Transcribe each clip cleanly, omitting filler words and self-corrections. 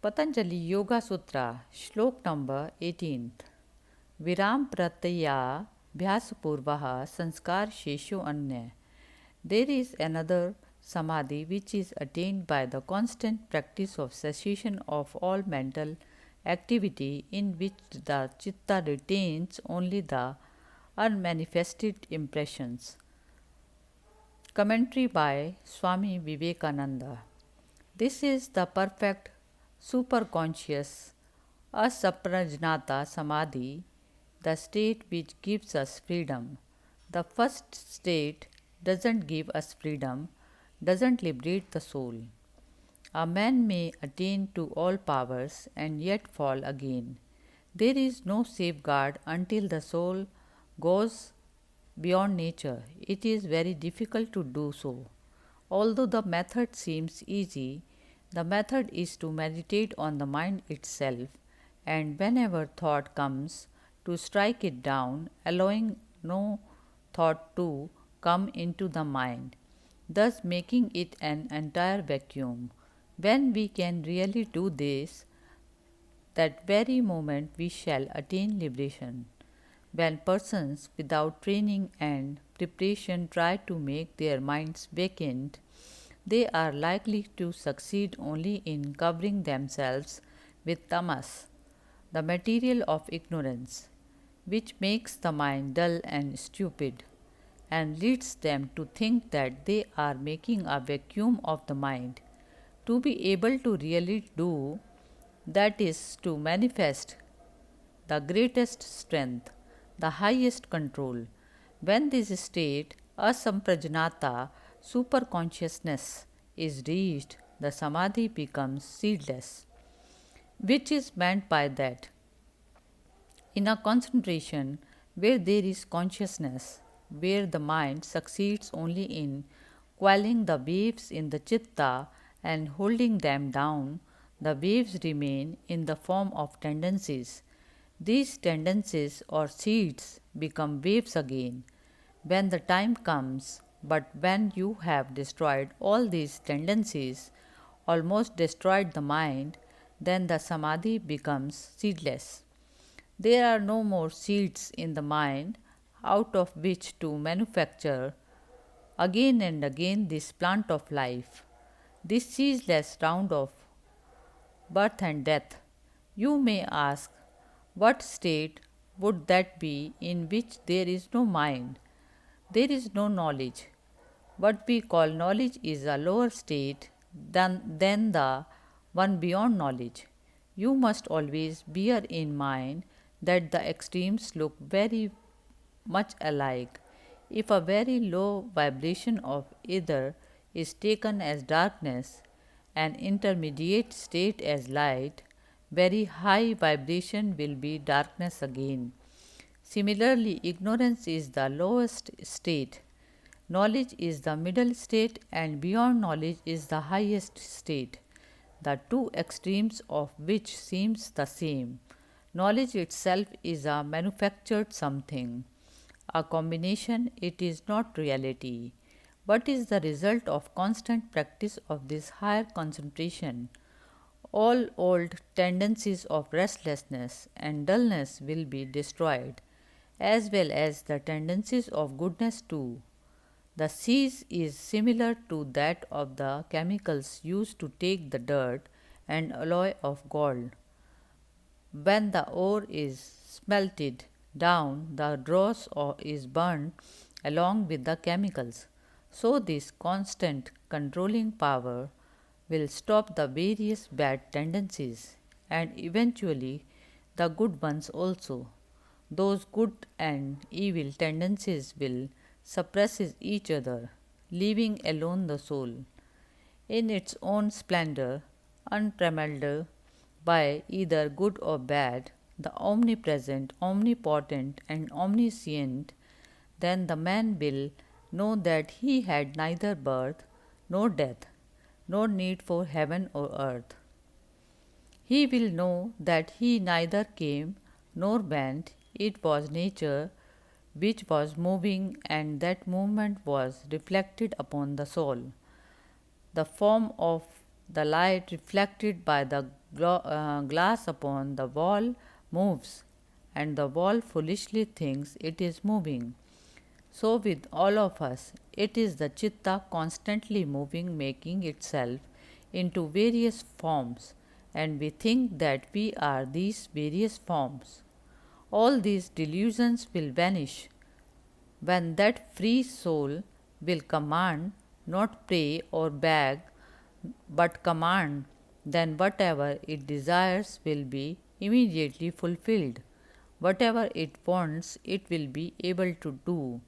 Patanjali Yogasutra, Shlok number 18th. Viram Pratyaya Bhyasapurvaha Sanskar Shesho Anya. There is another samadhi which is attained by the constant practice of cessation of all mental activity, in which the chitta retains only the unmanifested impressions. Commentary by Swami Vivekananda. This is the perfect superconscious asaprajnata samadhi, the state which gives us freedom. The first state doesn't give us freedom, doesn't liberate the soul. A man may attain to all powers and yet fall again. There is no safeguard until the soul goes beyond nature. It is very difficult to do so. Although the method seems easy, the method is to meditate on the mind itself, and whenever thought comes, to strike it down, allowing no thought to come into the mind, thus making it an entire vacuum. When we can really do this, that very moment we shall attain liberation. When persons without training and preparation try to make their minds vacant, they are likely to succeed only in covering themselves with tamas, the material of ignorance, which makes the mind dull and stupid, and leads them to think that they are making a vacuum of the mind. To be able to really do that is to manifest the greatest strength, the highest control. When this state, asamprajnata, superconsciousness, is reached, the samadhi becomes seedless. Which is meant by that? In a concentration where there is consciousness, where the mind succeeds only in quelling the waves in the chitta and holding them down, the waves remain in the form of tendencies. These tendencies or seeds become waves again when the time comes, but when you have destroyed all these tendencies, almost destroyed the mind, then the samadhi becomes seedless. There are no more seeds in the mind out of which to manufacture again and again this plant of life, this ceaseless round of birth and death. You may ask, what state would that be in which there is no mind? There is no knowledge. What we call knowledge is a lower state than the one beyond knowledge. You must always bear in mind that the extremes look very much alike. If a very low vibration of either is taken as darkness, an intermediate state as light, very high vibration will be darkness again. Similarly, ignorance is the lowest state, knowledge is the middle state, and beyond knowledge is the highest state, the two extremes of which seems the same. Knowledge itself is a manufactured something, a combination, it is not reality, but is the result of constant practice of this higher concentration. All old tendencies of restlessness and dullness will be destroyed, as well as the tendencies of goodness too. The siege is similar to that of the chemicals used to take the dirt and alloy of gold. When the ore is smelted down, the dross is burned along with the chemicals. So, this constant controlling power will stop the various bad tendencies and eventually the good ones also. Those good and evil tendencies will suppress each other, leaving alone the soul in its own splendor, untrammeled by either good or bad, the omnipresent, omnipotent, and omniscient. Then the man will know that he had neither birth nor death, nor need for heaven or earth. He will know that he neither came nor went, it was nature which was moving, and that movement was reflected upon the soul. The form of The light reflected by the glass upon the wall moves, and the wall foolishly thinks it is moving. So, with all of us, it is the chitta constantly moving, making itself into various forms, and we think that we are these various forms. All these delusions will vanish when that free soul will command, not pray or beg, but command, then whatever it desires will be immediately fulfilled. Whatever it wants, it will be able to do.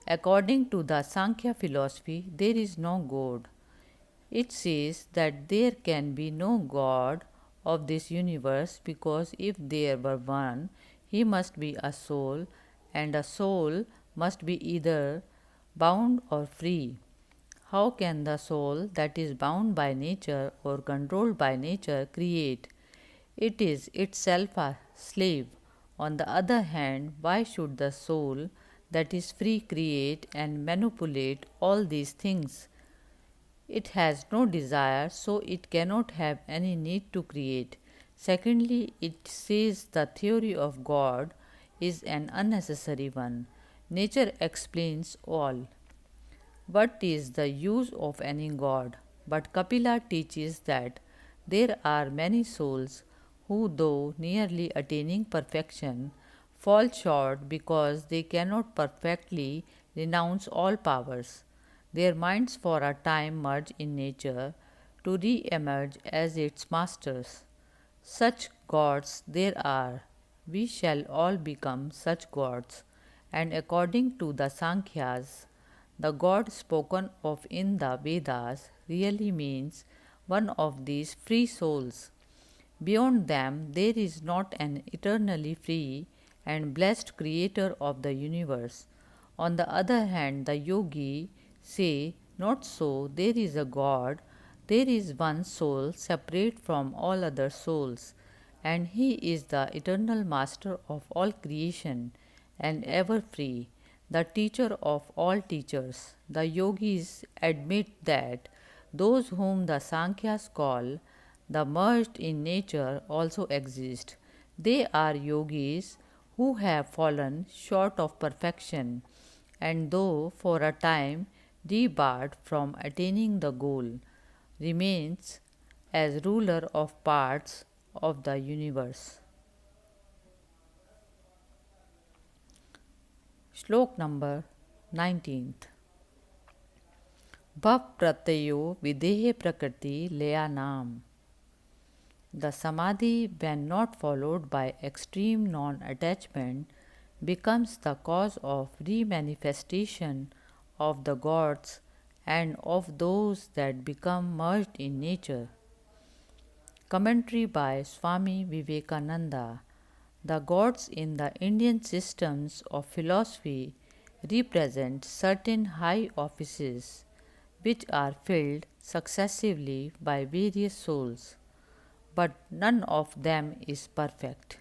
According to the Sankhya philosophy, there is no God. It says that there can be no God of this universe because if there were one, he must be a soul, and a soul must be either bound or free. How can the soul that is bound by nature or controlled by nature create? It is itself a slave. On the other hand, why should the soul that is free create and manipulate all these things? It has no desire, so it cannot have any need to create. Secondly, it says the theory of God is an unnecessary one. Nature explains all. What is the use of any God? But Kapila teaches that there are many souls who, though nearly attaining perfection, fall short because they cannot perfectly renounce all powers. Their minds for a time merge in nature to re emerge as its masters. Such gods there are. We shall all become such gods, and according to the Sankhyas, the God spoken of in the Vedas really means one of these free souls. Beyond them, there is not an eternally free and blessed creator of the universe. On the other hand, the yogi say, not so, there is a God, there is one soul separate from all other souls, and he is the eternal master of all creation and ever free, the teacher of all teachers. The yogis admit that those whom the Sankhya's call the merged in nature also exist. They are yogis who have fallen short of perfection, and though for a time debarred from attaining the goal, remains as ruler of parts of the universe. Shlok number 19th. Bhav pratyo videhe prakriti leya naam. The samadhi, when not followed by extreme non attachment, becomes the cause of remanifestation of the gods and of those that become merged in nature. Commentary by Swami Vivekananda. The gods in the Indian systems of philosophy represent certain high offices which are filled successively by various souls, but none of them is perfect.